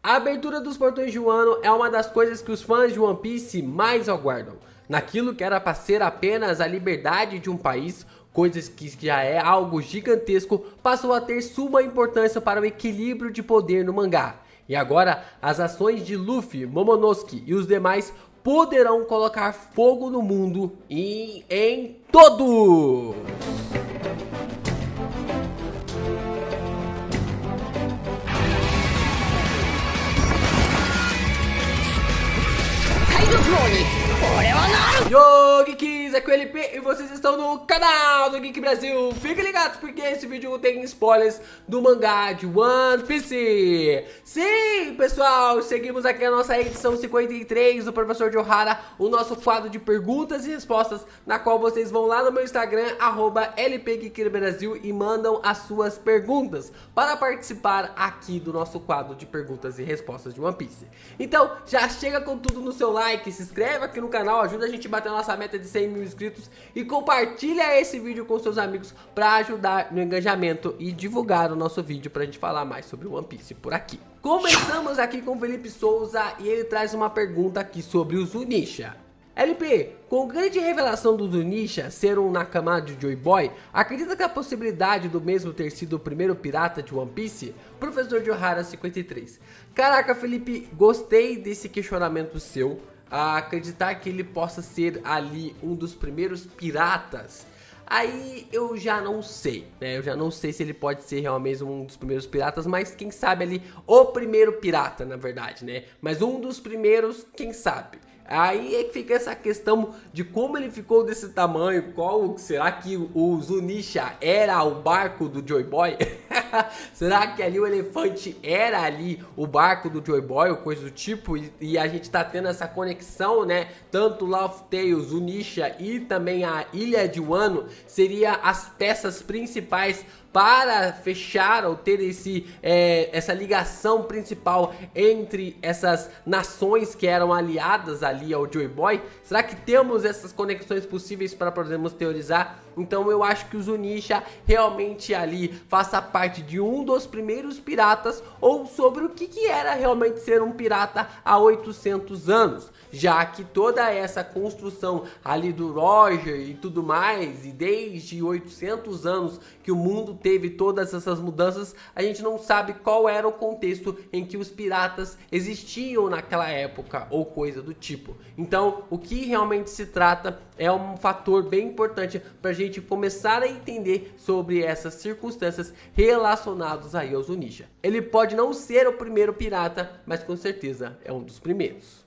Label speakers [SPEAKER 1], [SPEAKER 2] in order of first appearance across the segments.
[SPEAKER 1] A abertura dos portões de Wano é uma das coisas que os fãs de One Piece mais aguardam. Naquilo que era para ser apenas a liberdade de um país, coisas que já é algo gigantesco, passou a ter suma importância para o equilíbrio de poder no mangá. E agora, as ações de Luffy, Momonosuke e os demais poderão colocar fogo no mundo e em todo! Yo, Geeks, aqui é o LP e vocês estão no canal do Geek Brasil. Fiquem ligados porque esse vídeo tem spoilers do mangá de One Piece. Sim, pessoal, seguimos aqui a nossa edição 53 do Professor de Ohara, o nosso quadro de perguntas e respostas, na qual vocês vão lá no meu Instagram, @LPGeekBrasil, e mandam as suas perguntas para participar aqui do nosso quadro de perguntas e respostas de One Piece. Então, já chega com tudo no seu like, se inscreve aqui no canal, ajuda a gente a bater a nossa meta de 100 mil inscritos e compartilha esse vídeo com seus amigos para ajudar no engajamento e divulgar o nosso vídeo para a gente falar mais sobre One Piece por aqui. Começamos aqui com o Felipe Souza e ele traz uma pergunta aqui sobre o Zunisha. LP, com a grande revelação do Zunisha ser um Nakama de Joy Boy, acredita que a possibilidade do mesmo ter sido o primeiro pirata de One Piece? Professor de Ohara 53. Caraca, Felipe, gostei desse questionamento seu. Acreditar que ele possa ser ali um dos primeiros piratas, aí eu já não sei, né? Eu já não sei se ele pode ser realmente um dos primeiros piratas, mas quem sabe ali o primeiro pirata, na verdade, né? Mas um dos primeiros, quem sabe? Aí é que fica essa questão de como ele ficou desse tamanho. Qual será que o Zunisha era o barco do Joy Boy? Será que ali o elefante era ali o barco do Joy Boy ou coisa do tipo? E a gente tá tendo essa conexão, né? Tanto Laugh Tale, Zunisha e também a Ilha de Wano seria as peças principais para fechar ou ter essa ligação principal entre essas nações que eram aliadas ali ao Joy Boy. Será que temos essas conexões possíveis para podermos teorizar? Então eu acho que o Zunisha realmente ali faça parte de um dos primeiros piratas, ou sobre o que era realmente ser um pirata há 800 anos. Já que toda essa construção ali do Roger e tudo mais, e desde 800 anos que o mundo teve todas essas mudanças, a gente não sabe qual era o contexto em que os piratas existiam naquela época ou coisa do tipo. Então, o que realmente se trata é um fator bem importante para a gente começar a entender sobre essas circunstâncias relacionadas aí ao Zunisha. Ele pode não ser o primeiro pirata, mas com certeza é um dos primeiros.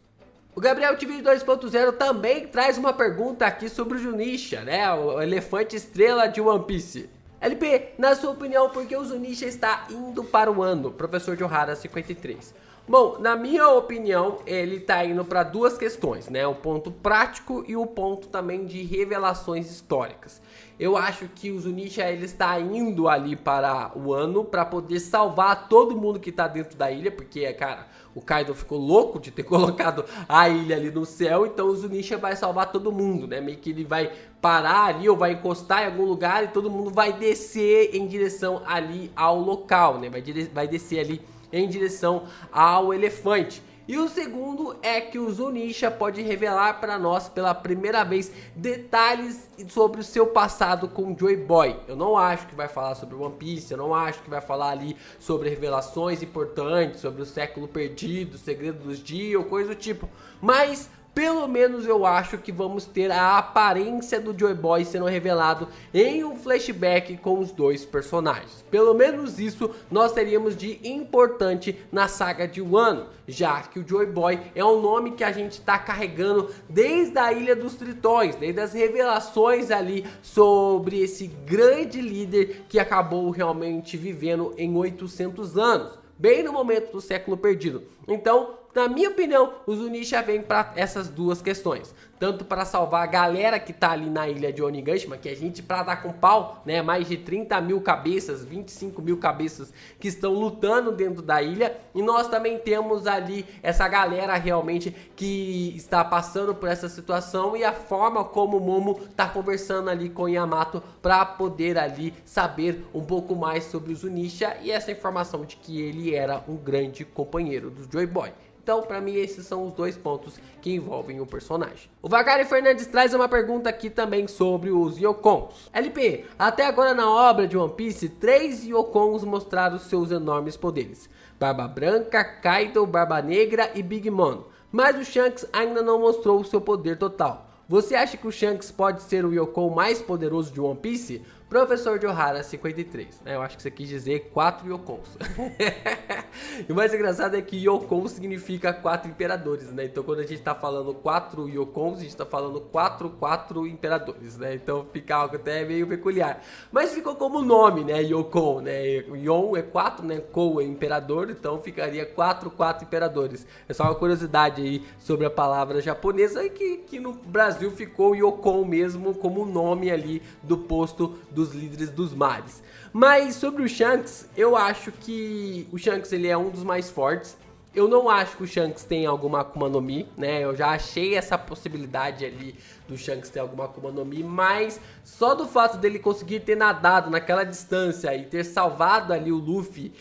[SPEAKER 1] O Gabriel TV 2.0 também traz uma pergunta aqui sobre o Zunisha, né? O elefante estrela de One Piece. LP, na sua opinião, por que o Zunisha está indo para o Wano? Professor de Ohara 53. Bom, na minha opinião, ele está indo para duas questões, né? O ponto prático e o ponto também de revelações históricas. Eu acho que o Zunisha ele está indo ali para o Wano para poder salvar todo mundo que está dentro da ilha, porque, cara, o Kaido ficou louco de ter colocado a ilha ali no céu, então o Zunisha vai salvar todo mundo, né? Meio que ele vai parar ali ou vai encostar em algum lugar e todo mundo vai descer em direção ali ao local, né? Vai descer ali em direção ao elefante. E o segundo é que o Zunisha pode revelar para nós pela primeira vez detalhes sobre o seu passado com Joy Boy. Eu não acho que vai falar sobre One Piece, eu não acho que vai falar ali sobre revelações importantes, sobre o século perdido, o segredo dos dias ou coisa do tipo. Mas pelo menos eu acho que vamos ter a aparência do Joy Boy sendo revelado em um flashback com os dois personagens. Pelo menos isso nós teríamos de importante na saga de Wano, já que o Joy Boy é um nome que a gente está carregando desde a Ilha dos Tritões, desde as revelações ali sobre esse grande líder que acabou realmente vivendo em 800 anos, bem no momento do século perdido. Então, na minha opinião, o Zunisha vem para essas duas questões. Tanto para salvar a galera que tá ali na ilha de Onigashima, que a gente pra dar com pau, né, mais de 30 mil cabeças, 25 mil cabeças que estão lutando dentro da ilha. E nós também temos ali essa galera realmente que está passando por essa situação e a forma como o Momo tá conversando ali com o Yamato para poder ali saber um pouco mais sobre o Zunisha e essa informação de que ele era um grande companheiro do Joy Boy. Então, pra mim, esses são os dois pontos que envolvem o personagem. O Vagari Fernandes traz uma pergunta aqui também sobre os Yokons. LP, até agora na obra de One Piece, 3 Yokons mostraram seus enormes poderes. Barba Branca, Kaido, Barba Negra e Big Mom. Mas o Shanks ainda não mostrou o seu poder total. Você acha que o Shanks pode ser o Yokon mais poderoso de One Piece? Professor de Ohara 53, né? Eu acho que você quis dizer 4 Yokons. E o mais engraçado é que Yokon significa 4 imperadores, né? Então quando a gente tá falando 4 Yokons, a gente tá falando 4 imperadores, né? Então fica algo até meio peculiar. Mas ficou como nome, né? Yokon, né? Yon é 4, né? Kou é imperador, então ficaria 4 imperadores. É só uma curiosidade aí sobre a palavra japonesa e que no Brasil ficou Yokon mesmo como nome ali do posto dos líderes dos mares. Mas sobre o Shanks, eu acho que o Shanks ele é um dos mais fortes. Eu não acho que o Shanks tem alguma Akuma no Mi, né? Eu já achei essa possibilidade ali do Shanks ter alguma Akuma no Mi, mas só do fato dele conseguir ter nadado naquela distância e ter salvado ali o Luffy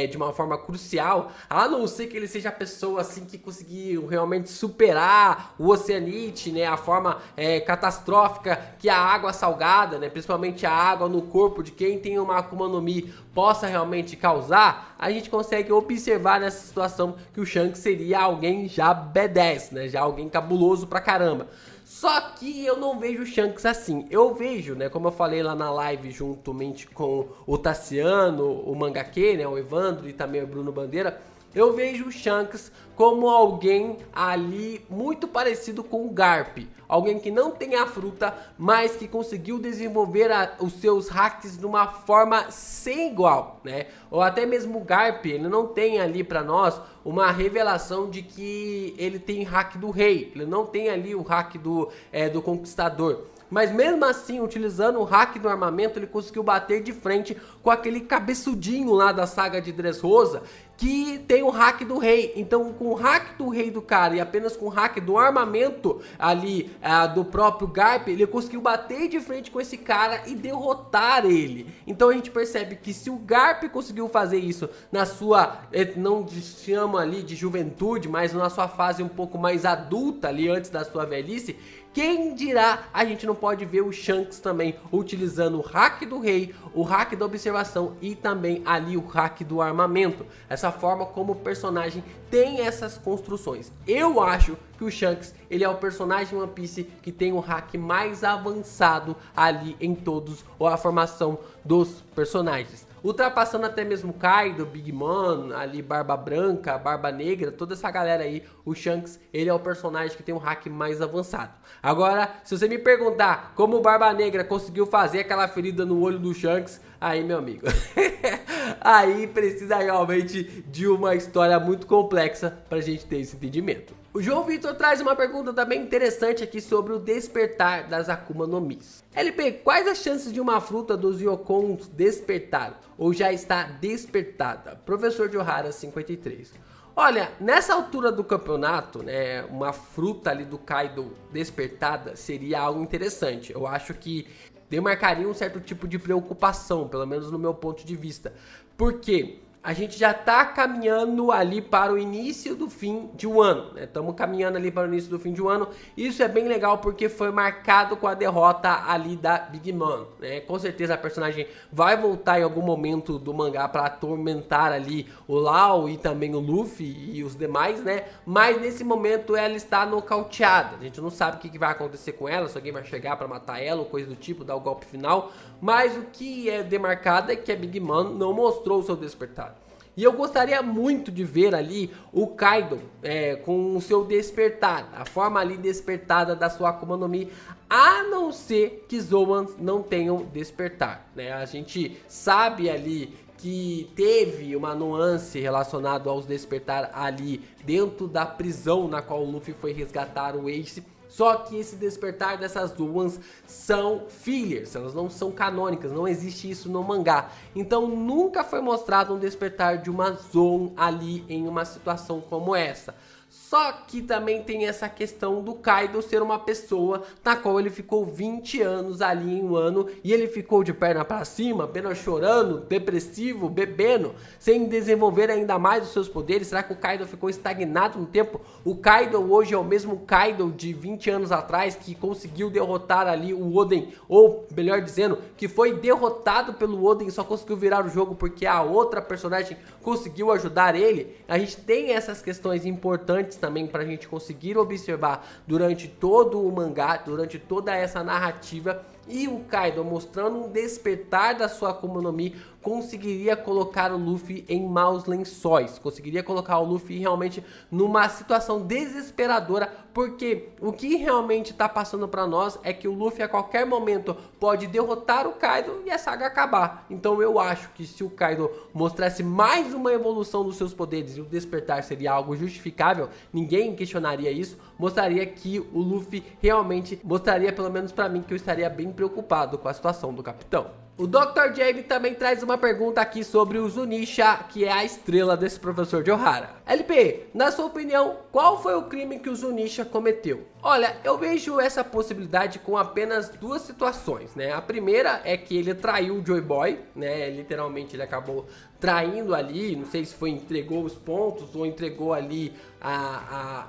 [SPEAKER 1] de uma forma crucial, a não ser que ele seja a pessoa assim que conseguiu realmente superar o Oceanite, né? A forma catastrófica que a água salgada, né? Principalmente a água no corpo de quem tem uma Akuma no Mi possa realmente causar, a gente consegue observar nessa situação que o Shanks seria alguém já B10, né? Já alguém cabuloso pra caramba. Só que eu não vejo o Shanks assim. Eu vejo, né, como eu falei lá na live juntamente com o Tassiano, o Mangaque, né, o Evandro e também o Bruno Bandeira, eu vejo o Shanks como alguém ali muito parecido com o Garp. Alguém que não tem a fruta, mas que conseguiu desenvolver os seus hacks de uma forma sem igual, né? Ou até mesmo o Garp, ele não tem ali pra nós uma revelação de que ele tem hack do rei. Ele não tem ali o hack do conquistador. Mas mesmo assim, utilizando o hack do armamento, ele conseguiu bater de frente com aquele cabeçudinho lá da saga de Dressrosa, que tem o hack do rei. Então com o hack do rei do cara e apenas com o hack do armamento ali do próprio Garp, ele conseguiu bater de frente com esse cara e derrotar ele. Então a gente percebe que se o Garp conseguiu fazer isso na sua, não chama ali de juventude, mas na sua fase um pouco mais adulta ali antes da sua velhice, quem dirá a gente não pode ver o Shanks também utilizando o hack do rei, o hack da observação e também ali o hack do armamento. Essa forma como o personagem tem essas construções. Eu acho que o Shanks, ele é o personagem One Piece que tem o hack mais avançado ali em todos, ou a formação dos personagens. Ultrapassando até mesmo Kaido, Big Mom, ali Barba Branca, Barba Negra, toda essa galera aí, o Shanks, ele é o personagem que tem um hack mais avançado. Agora, se você me perguntar como o Barba Negra conseguiu fazer aquela ferida no olho do Shanks, aí, meu amigo, aí precisa realmente de uma história muito complexa pra gente ter esse entendimento. O João Vitor traz uma pergunta também interessante aqui sobre o despertar das Akuma no Mis. LP, quais as chances de uma fruta dos Yokons despertar? Ou já está despertada? Professor de Ohara 53. Olha, nessa altura do campeonato, né, uma fruta ali do Kaido despertada seria algo interessante. Eu acho que demarcaria um certo tipo de preocupação, pelo menos no meu ponto de vista. Por quê? A gente já tá caminhando ali para o início do fim de um ano, né? Estamos caminhando ali para o início do fim de um ano. Isso é bem legal porque foi marcado com a derrota ali da Big Mom, né? Com certeza a personagem vai voltar em algum momento do mangá para atormentar ali o Lau e também o Luffy e os demais, né? Mas nesse momento ela está nocauteada. A gente não sabe o que vai acontecer com ela, se alguém vai chegar para matar ela ou coisa do tipo, dar o golpe final. Mas o que é demarcado é que a Big Mom não mostrou o seu despertar. E eu gostaria muito de ver ali o Kaido com o seu despertar, a forma ali despertada da sua Akuma no Mi, a não ser que Zoan não tenham despertar, né? A gente sabe ali que teve uma nuance relacionada aos despertar ali dentro da prisão na qual o Luffy foi resgatar o Ace. Só que esse despertar dessas duas são fillers, elas não são canônicas, não existe isso no mangá. Então nunca foi mostrado um despertar de uma Zoan ali em uma situação como essa. Só que também tem essa questão do Kaido ser uma pessoa na qual ele ficou 20 anos ali em um ano e ele ficou de perna pra cima, apenas chorando, depressivo, bebendo, sem desenvolver ainda mais os seus poderes. Será que o Kaido ficou estagnado no tempo? O Kaido hoje é o mesmo Kaido de 20 anos atrás que conseguiu derrotar ali o Oden, ou melhor dizendo, que foi derrotado pelo Oden e só conseguiu virar o jogo porque a outra personagem conseguiu ajudar ele? A gente tem essas questões importantes também pra gente conseguir observar durante todo o mangá, durante toda essa narrativa. E o Kaido mostrando um despertar da sua Akuma no Mi conseguiria colocar o Luffy em maus lençóis, conseguiria colocar o Luffy realmente numa situação desesperadora, porque o que realmente tá passando pra nós é que o Luffy a qualquer momento pode derrotar o Kaido e a saga acabar. Então eu acho que se o Kaido mostrasse mais uma evolução dos seus poderes e o despertar seria algo justificável, ninguém questionaria isso, mostraria que o Luffy realmente mostraria, pelo menos pra mim, que eu estaria bem preocupado com a situação do capitão. O Dr. Jamie também traz uma pergunta aqui sobre o Zunisha, que é a estrela desse professor de Ohara. LP, na sua opinião, qual foi o crime que o Zunisha cometeu? Olha, eu vejo essa possibilidade com apenas duas situações, né? A primeira é que ele traiu o Joy Boy, né? Literalmente ele acabou traindo ali, não sei se foi entregou os pontos ou entregou ali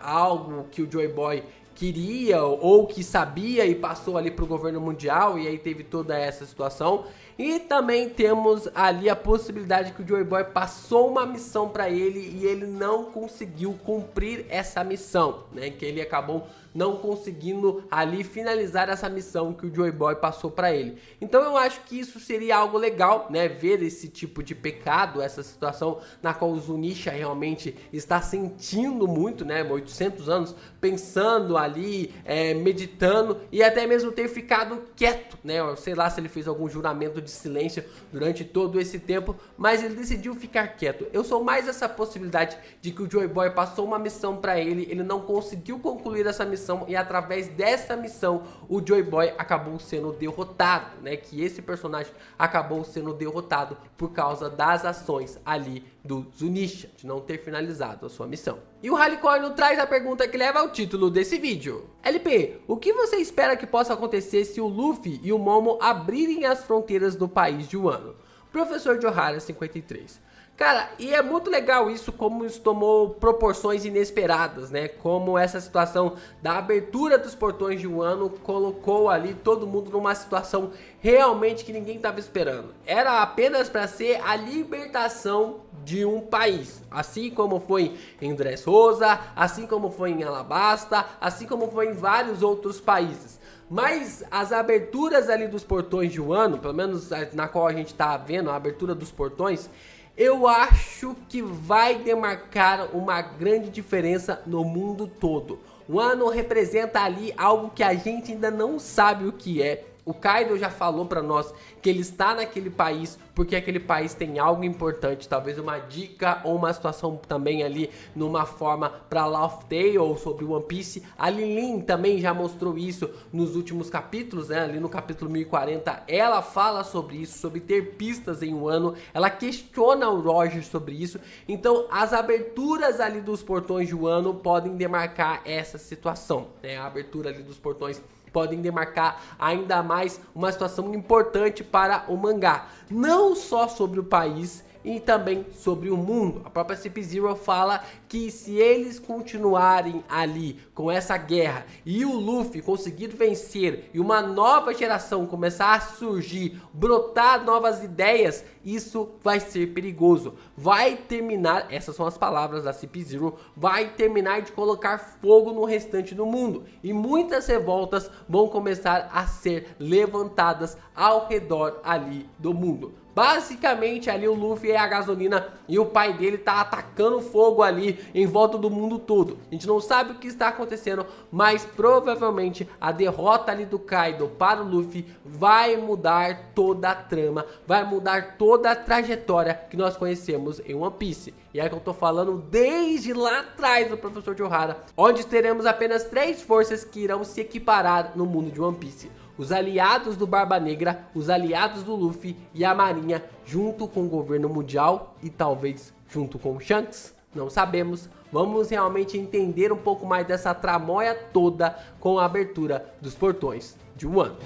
[SPEAKER 1] algo que o Joy Boy queria ou que sabia e passou ali para o governo mundial, e aí teve toda essa situação. E também temos ali a possibilidade que o Joy Boy passou uma missão para ele e ele não conseguiu cumprir essa missão, né? Que ele acabou não conseguindo ali finalizar essa missão que o Joy Boy passou para ele. Então eu acho que isso seria algo legal, né? Ver esse tipo de pecado, essa situação na qual o Zunisha realmente está sentindo muito, né? 800 anos pensando ali, meditando e até mesmo ter ficado quieto, né? Sei lá se ele fez algum juramento de silêncio durante todo esse tempo, mas ele decidiu ficar quieto. Eu sou mais essa possibilidade de que o Joy Boy passou uma missão para ele, ele não conseguiu concluir essa missão e através dessa missão o Joy Boy acabou sendo derrotado, né? Que esse personagem acabou sendo derrotado por causa das ações ali do Zunisha, de não ter finalizado a sua missão. E o Halicorno traz a pergunta que leva ao título desse vídeo. LP, o que você espera que possa acontecer se o Luffy e o Momo abrirem as fronteiras do país de Wano? Professor de Ohara 53. Cara, e é muito legal isso, como isso tomou proporções inesperadas, né? Como essa situação da abertura dos portões de Wano colocou ali todo mundo numa situação realmente que ninguém estava esperando. Era apenas para ser a libertação de um país, assim como foi em Dressrosa, assim como foi em Alabasta, assim como foi em vários outros países. Mas as aberturas ali dos portões de Wano, pelo menos na qual a gente tá vendo a abertura dos portões, eu acho que vai demarcar uma grande diferença no mundo todo. Wano representa ali algo que a gente ainda não sabe o que é. O Kaido já falou pra nós que ele está naquele país porque aquele país tem algo importante, talvez uma dica ou uma situação também ali numa forma pra Laugh Tale ou sobre One Piece. A Lilin também já mostrou isso nos últimos capítulos, né? Ali no capítulo 1040 ela fala sobre isso, sobre ter pistas em Wano, ela questiona o Roger sobre isso. Então as aberturas ali dos portões de Wano podem demarcar essa situação, né? A abertura ali dos portões podem demarcar ainda mais uma situação importante para o mangá, não só sobre o país e também sobre o mundo. A própria CP0 fala que se eles continuarem ali com essa guerra e o Luffy conseguir vencer e uma nova geração começar a surgir, brotar novas ideias, isso vai ser perigoso. Vai terminar, essas são as palavras da CP0, vai terminar de colocar fogo no restante do mundo. E muitas revoltas vão começar a ser levantadas ao redor ali do mundo. Basicamente ali o Luffy é a gasolina e o pai dele tá atacando fogo ali em volta do mundo todo. A gente não sabe o que está acontecendo, mas provavelmente a derrota ali do Kaido para o Luffy vai mudar toda a trama, vai mudar toda a trajetória que nós conhecemos em One Piece. E é que eu tô falando desde lá atrás do Professor Ohara, onde teremos apenas 3 forças que irão se equiparar no mundo de One Piece: os aliados do Barba Negra, os aliados do Luffy e a Marinha, junto com o governo mundial e talvez junto com o Shanks. Não sabemos. Vamos realmente entender um pouco mais dessa tramóia toda com a abertura dos portões de Wano.